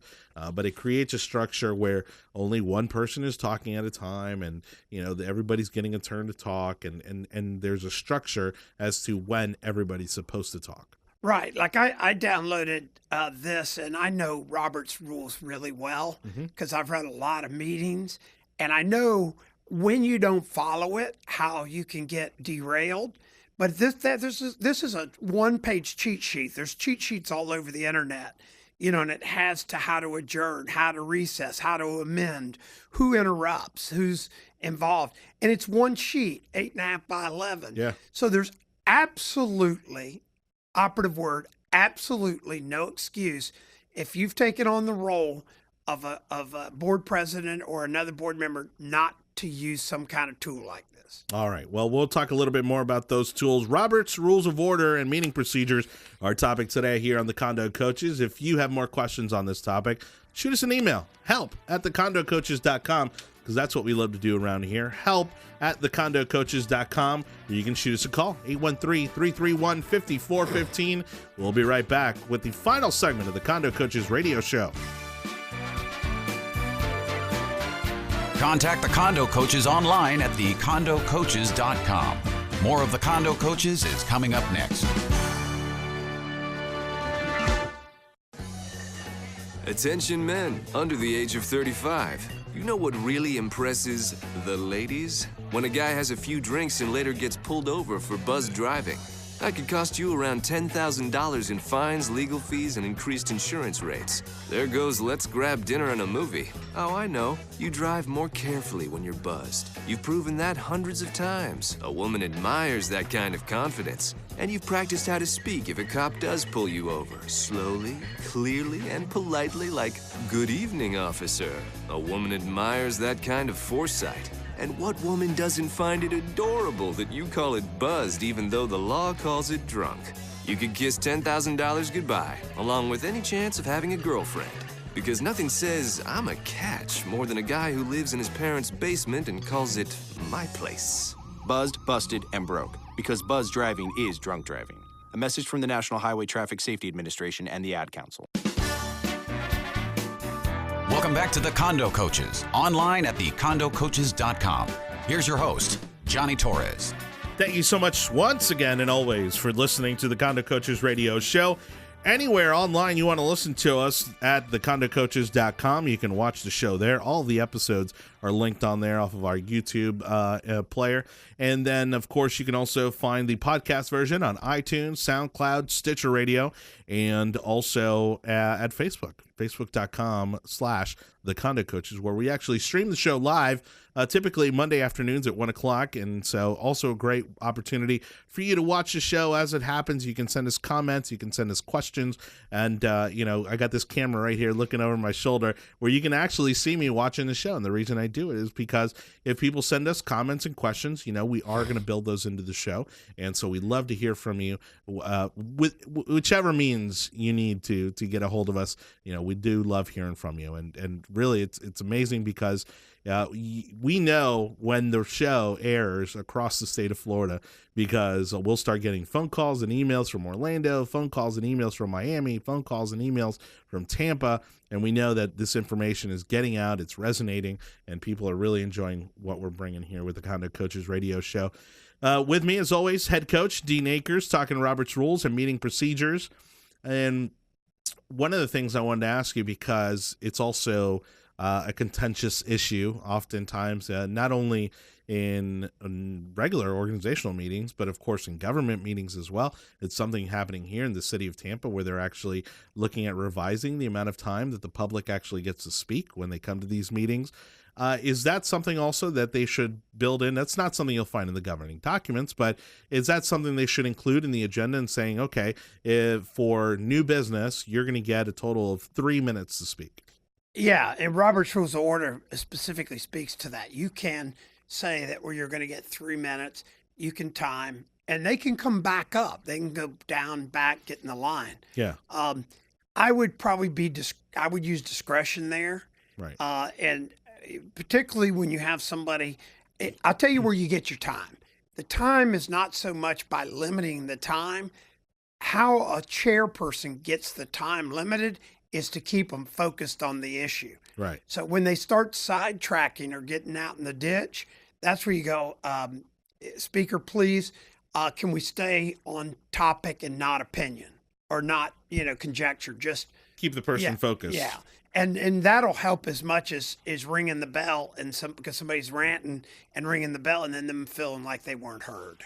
[SPEAKER 2] but it creates a structure where only one person is talking at a time and, everybody's getting a turn to talk and there's a structure as to when everybody's supposed to talk.
[SPEAKER 3] Right. Like I downloaded this, and I know Robert's rules really well because I've run a lot of meetings, and I know when you don't follow it, how you can get derailed. But this is a one-page cheat sheet. There's cheat sheets all over the internet, and it has to how to adjourn, how to recess, how to amend, who interrupts, who's involved. And it's one sheet, 8.5 by 11.
[SPEAKER 2] Yeah.
[SPEAKER 3] So there's absolutely, operative word, absolutely no excuse if you've taken on the role of a board president or another board member not to use some kind of tool like this.
[SPEAKER 2] All right. Well, we'll talk a little bit more about those tools. Robert's Rules of Order and Meeting Procedures, our topic today here on the Condo Coaches. If you have more questions on this topic, shoot us an email, help@thecondocoaches.com, because that's what we love to do around here, help@thecondocoaches.com. You can shoot us a call, 813-331-5415. We'll be right back with the final segment of the Condo Coaches radio show.
[SPEAKER 1] Contact the Condo Coaches online at thecondocoaches.com. More of the Condo Coaches is coming up next.
[SPEAKER 10] Attention men under the age of 35. You know what really impresses the ladies? When a guy has a few drinks and later gets pulled over for buzz driving. That could cost you around $10,000 in fines, legal fees, and increased insurance rates. There goes let's grab dinner and a movie. Oh, I know. You drive more carefully when you're buzzed. You've proven that hundreds of times. A woman admires that kind of confidence. And you've practiced how to speak if a cop does pull you over. Slowly, clearly, and politely like, "Good evening, officer." A woman admires that kind of foresight. And what woman doesn't find it adorable that you call it buzzed even though the law calls it drunk? You could kiss $10,000 goodbye, along with any chance of having a girlfriend. Because nothing says I'm a catch more than a guy who lives in his parents' basement and calls it my place.
[SPEAKER 11] Buzzed, busted, and broke. Because buzz driving is drunk driving. A message from the National Highway Traffic Safety Administration and the Ad Council.
[SPEAKER 1] Welcome back to the Condo Coaches, online at thecondocoaches.com. Here's your host, Johnny Torres.
[SPEAKER 2] Thank you so much once again and always for listening to the Condo Coaches radio show. Anywhere online you want to listen to us at thecondocoaches.com. You can watch the show there. All the episodes are linked on there off of our YouTube player. And then, of course, you can also find the podcast version on iTunes, SoundCloud, Stitcher Radio, and also at Facebook, facebook.com/The Condo Coaches, where we actually stream the show live, typically Monday afternoons at 1 o'clock. And so also a great opportunity for you to watch the show as it happens. You can send us comments. You can send us questions. And, I got this camera right here looking over my shoulder where you can actually see me watching the show. And the reason I do it is because if people send us comments and questions, we are going to build those into the show. And so we'd love to hear from you with whichever means you need to get a hold of us. We do love hearing from you. And really, it's amazing because we know when the show airs across the state of Florida because we'll start getting phone calls and emails from Orlando, phone calls and emails from Miami, phone calls and emails from Tampa, and we know that this information is getting out, it's resonating, and people are really enjoying what we're bringing here with the Condo Coaches radio show. With me, as always, head coach Dean Akers, talking Robert's rules and meeting procedures. And one of the things I wanted to ask you, because it's also a contentious issue oftentimes, not only in regular organizational meetings, but of course in government meetings as well. It's something happening here in the city of Tampa where they're actually looking at revising the amount of time that the public actually gets to speak when they come to these meetings. Is that something also that they should build in? That's not something you'll find in the governing documents, but is that something they should include in the agenda and saying, okay, if for new business, you're going to get a total of 3 minutes to speak?
[SPEAKER 3] Yeah, and Robert's Rules of Order specifically speaks to that. You can say that where you're going to get 3 minutes, you can time, and they can come back up. They can go down, back, get in the line.
[SPEAKER 2] Yeah.
[SPEAKER 3] I would probably I would use discretion there.
[SPEAKER 2] Right.
[SPEAKER 3] And particularly when you have somebody, I'll tell you where you get your time. The time is not so much by limiting the time. How a chairperson gets the time limited is to keep them focused on the issue.
[SPEAKER 2] Right.
[SPEAKER 3] So when they start sidetracking or getting out in the ditch, that's where you go, speaker, please, can we stay on topic and not opinion or not, conjecture, just
[SPEAKER 2] keep the person focused.
[SPEAKER 3] Yeah. And that'll help as much as ringing the bell because somebody's ranting and ringing the bell and then them feeling like they weren't heard.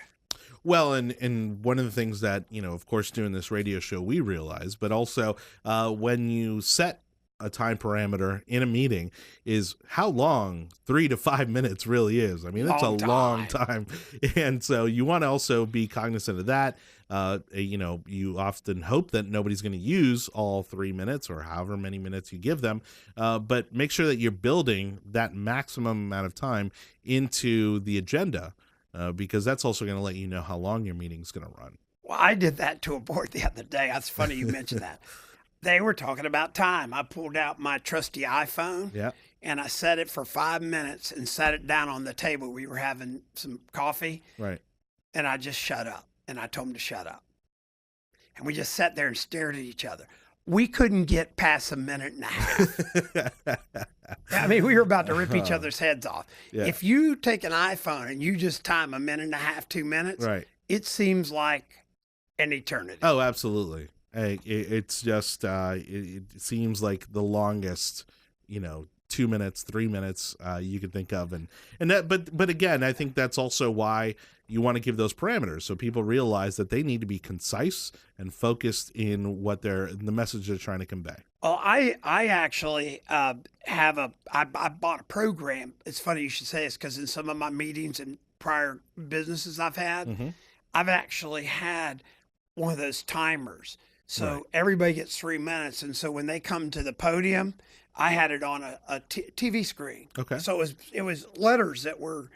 [SPEAKER 2] Well, and one of the things that, of course, doing this radio show, we realize, but also when you set a time parameter in a meeting is how long 3 to 5 minutes really is. I mean, it's a long time. And so you want to also be cognizant of that. You often hope that nobody's going to use all 3 minutes or however many minutes you give them. But make sure that you're building that maximum amount of time into the agenda. Because that's also going to let you know how long your meeting's going to run.
[SPEAKER 3] Well, I did that to a board the other day. That's funny you mentioned that. They were talking about time. I pulled out my trusty iPhone and I set it for 5 minutes and set it down on the table. We were having some coffee.
[SPEAKER 2] Right.
[SPEAKER 3] And I just shut up. And I told them to shut up. And we just sat there and stared at each other. We couldn't get past a minute and a half. I mean, we were about to rip each other's heads off. Yeah. If you take an iPhone and you just time a minute and a half, 2 minutes,
[SPEAKER 2] right,
[SPEAKER 3] it seems like an eternity.
[SPEAKER 2] Oh, absolutely. It's just, it seems like the longest, 2 minutes, 3 minutes you can think of. And that, but again, I think that's also why you want to give those parameters so people realize that they need to be concise and focused in what the message they're trying to convey.
[SPEAKER 3] Oh, I actually I bought a program. It's funny you should say this because in some of my meetings and prior businesses I've had, I've actually had one of those timers. So everybody gets 3 minutes. And so when they come to the podium, I had it on a TV screen.
[SPEAKER 2] Okay.
[SPEAKER 3] So it was letters that were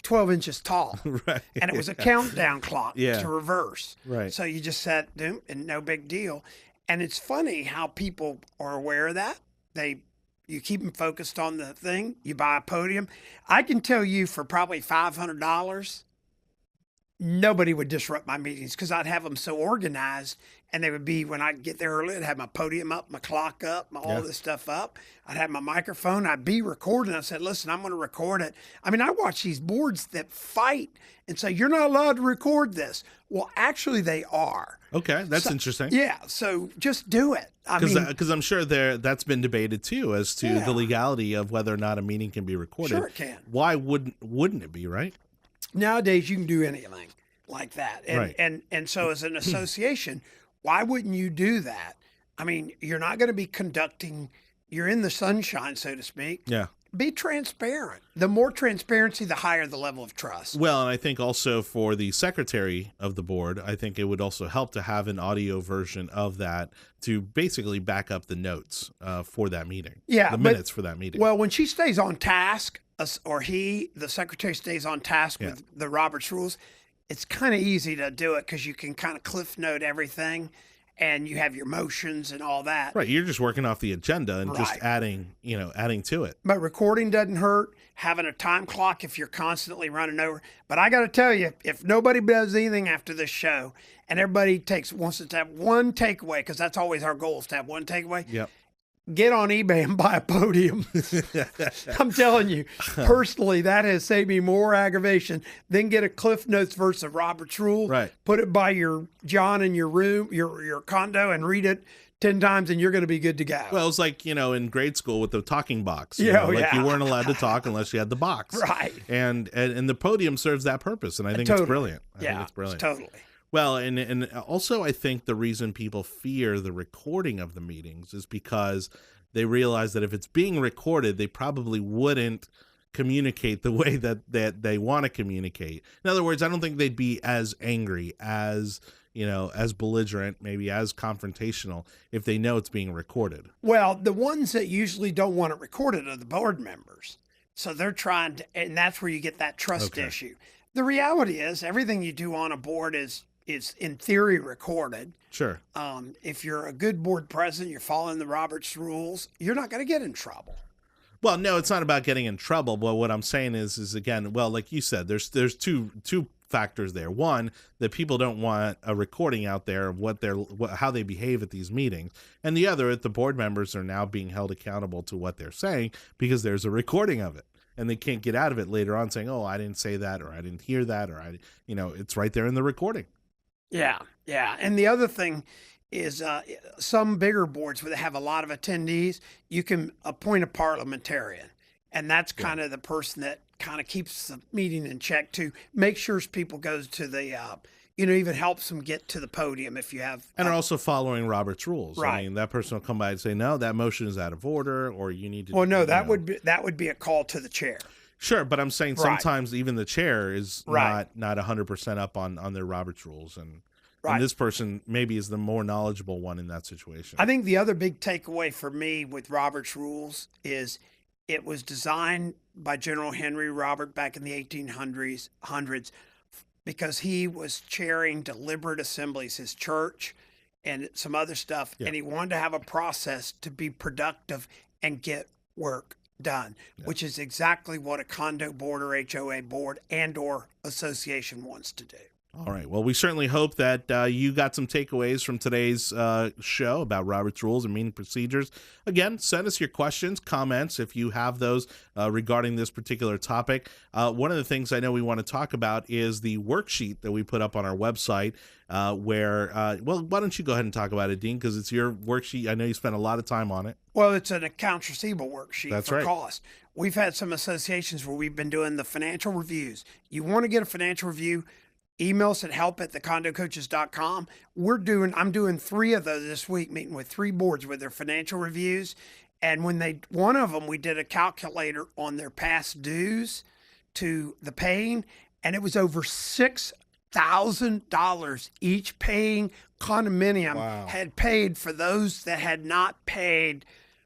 [SPEAKER 3] 12 inches tall.
[SPEAKER 2] Right.
[SPEAKER 3] And it was a countdown clock
[SPEAKER 2] Yeah.
[SPEAKER 3] to reverse.
[SPEAKER 2] Right.
[SPEAKER 3] So you just sat down and no big deal. And it's funny how people are aware of that. You keep them focused on the thing. You buy a podium. I can tell you for probably $500, nobody would disrupt my meetings because I'd have them so organized, and they would be, when I get there early, I'd have my podium up, my clock up, all this stuff up. I'd have my microphone. I'd be recording. I said, listen, I'm going to record it. I mean, I watch these boards that fight and say, you're not allowed to record this. Well, actually, they are.
[SPEAKER 2] Okay, that's interesting.
[SPEAKER 3] Yeah, so just do it.
[SPEAKER 2] Because I'm sure that's been debated too as to the legality of whether or not a meeting can be recorded.
[SPEAKER 3] Sure it can.
[SPEAKER 2] Why wouldn't it be, right?
[SPEAKER 3] Nowadays, you can do anything like that. And,
[SPEAKER 2] Right.
[SPEAKER 3] and so as an association, why wouldn't you do that? I mean, you're not going to be you're in the sunshine, so to speak.
[SPEAKER 2] Yeah.
[SPEAKER 3] Be transparent. The more transparency, the higher the level of trust.
[SPEAKER 2] Well, and I think also for the secretary of the board, I think it would also help to have an audio version of that to basically back up the notes for that meeting.
[SPEAKER 3] Yeah.
[SPEAKER 2] The minutes for that meeting.
[SPEAKER 3] Well, when she stays on task, the secretary stays on task with the Roberts rules, it's kind of easy to do it because you can kind of cliff note everything and you have your motions and all that.
[SPEAKER 2] Right. You're just working off the agenda and just adding to it.
[SPEAKER 3] But recording doesn't hurt. Having a time clock if you're constantly running over. But I got to tell you, if nobody does anything after this show and everybody wants to have one takeaway, because that's always our goal is to have one takeaway.
[SPEAKER 2] Yep.
[SPEAKER 3] Get on eBay and buy a podium. I'm telling you, personally, that has saved me more aggravation than get a Cliff Notes verse of Robert's Rule.
[SPEAKER 2] Right.
[SPEAKER 3] Put it by your John in your room, your condo, and read it 10 times, and you're going to be good to go.
[SPEAKER 2] Well, it's like, in grade school with the talking box.
[SPEAKER 3] You
[SPEAKER 2] weren't allowed to talk unless you had the box.
[SPEAKER 3] Right.
[SPEAKER 2] And the podium serves that purpose, and I think it's brilliant. I think it's brilliant.
[SPEAKER 3] Totally.
[SPEAKER 2] Well, and also I think the reason people fear the recording of the meetings is because they realize that if it's being recorded, they probably wouldn't communicate the way that they want to communicate. In other words, I don't think they'd be as angry, as belligerent, maybe as confrontational if they know it's being recorded.
[SPEAKER 3] Well, the ones that usually don't want it recorded are the board members. So they're trying to, and that's where you get that trust issue. The reality is everything you do on a board is in theory recorded.
[SPEAKER 2] Sure.
[SPEAKER 3] If you're a good board president, you're following the Roberts rules, you're not going to get in trouble.
[SPEAKER 2] Well, no, it's not about getting in trouble. But what I'm saying is again, well, like you said, there's two factors there. One, that people don't want a recording out there of how they behave at these meetings, and the other, that the board members are now being held accountable to what they're saying because there's a recording of it. And they can't get out of it later on saying, "Oh, I didn't say that," or "I didn't hear that," or it's right there in the recording.
[SPEAKER 3] Yeah. And the other thing is some bigger boards where they have a lot of attendees, you can appoint a parliamentarian. And that's kind of the person that kind of keeps the meeting in check to make sure people go to the, even helps them get to the podium if you have.
[SPEAKER 2] And are also following Robert's rules.
[SPEAKER 3] Right.
[SPEAKER 2] I mean, that person will come by and say, "No, that motion is out of order," or "You need to."
[SPEAKER 3] Well, no, that would be a call to the chair.
[SPEAKER 2] Sure, but I'm saying sometimes even the chair is not 100% up on their Roberts rules, and this person maybe is the more knowledgeable one in that situation.
[SPEAKER 3] I think the other big takeaway for me with Robert's rules is it was designed by General Henry Robert back in the 1800s because he was chairing deliberate assemblies, his church, and some other stuff, and he wanted to have a process to be productive and get work done, which is exactly what a condo board or HOA board and or association wants to do.
[SPEAKER 2] All right. Well, we certainly hope that you got some takeaways from today's show about Robert's Rules and meeting procedures. Again, send us your questions, comments, if you have those regarding this particular topic. One of the things I know we want to talk about is the worksheet that we put up on our website where, why don't you go ahead and talk about it, Dean, because it's your worksheet. I know you spent a lot of time on it.
[SPEAKER 3] Well, it's an accounts receivable worksheet for
[SPEAKER 2] right.
[SPEAKER 3] cost. We've had some associations where we've been doing the financial reviews. You want to get a financial review, email us at help@thecondocoaches.com. I'm doing 3 of those this week, meeting with 3 boards with their financial reviews. And one of them, we did a calculator on their past dues to the paying, and it was over $6,000 each paying condominium had paid for those that had not paid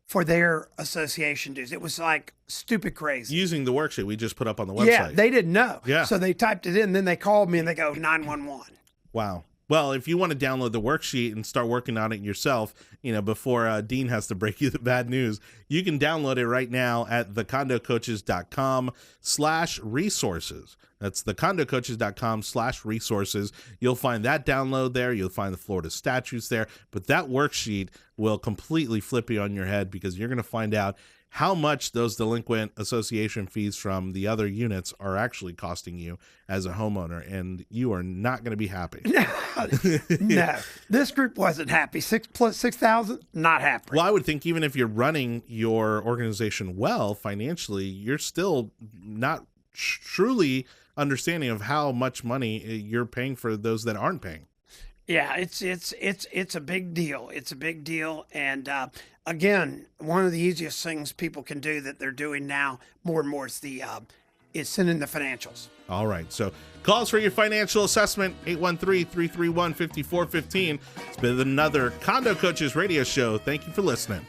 [SPEAKER 3] for their association dues. It was like stupid crazy.
[SPEAKER 2] Using the worksheet we just put up on the website.
[SPEAKER 3] Yeah, they didn't know.
[SPEAKER 2] Yeah.
[SPEAKER 3] So they typed it in, then they called me and they go 911.
[SPEAKER 2] Wow. Well, if you want to download the worksheet and start working on it yourself, before Dean has to break you the bad news, you can download it right now at thecondocoaches.com/resources. That's thecondocoaches.com/resources. You'll find that download there. You'll find the Florida statutes there. But that worksheet will completely flip you on your head, because you're going to find out how much those delinquent association fees from the other units are actually costing you as a homeowner, and you are not going to be happy.
[SPEAKER 3] No, this group wasn't happy. 6 plus 6,000, not happy.
[SPEAKER 2] Well, I would think even if you're running your organization well financially, you're still not truly understanding of how much money you're paying for those that aren't paying.
[SPEAKER 3] Yeah, it's a big deal. It's a big deal. And again, one of the easiest things people can do that they're doing now more and more is sending the financials.
[SPEAKER 2] All right. So call us for your financial assessment, 813-331-5415. It's been another Condo Coaches radio show. Thank you for listening.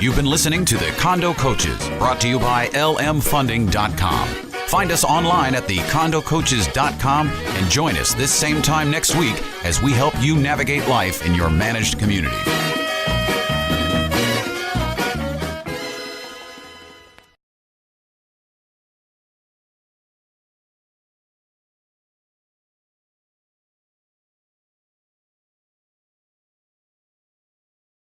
[SPEAKER 1] You've been listening to the Condo Coaches, brought to you by lmfunding.com. Find us online at thecondocoaches.com and join us this same time next week as we help you navigate life in your managed community.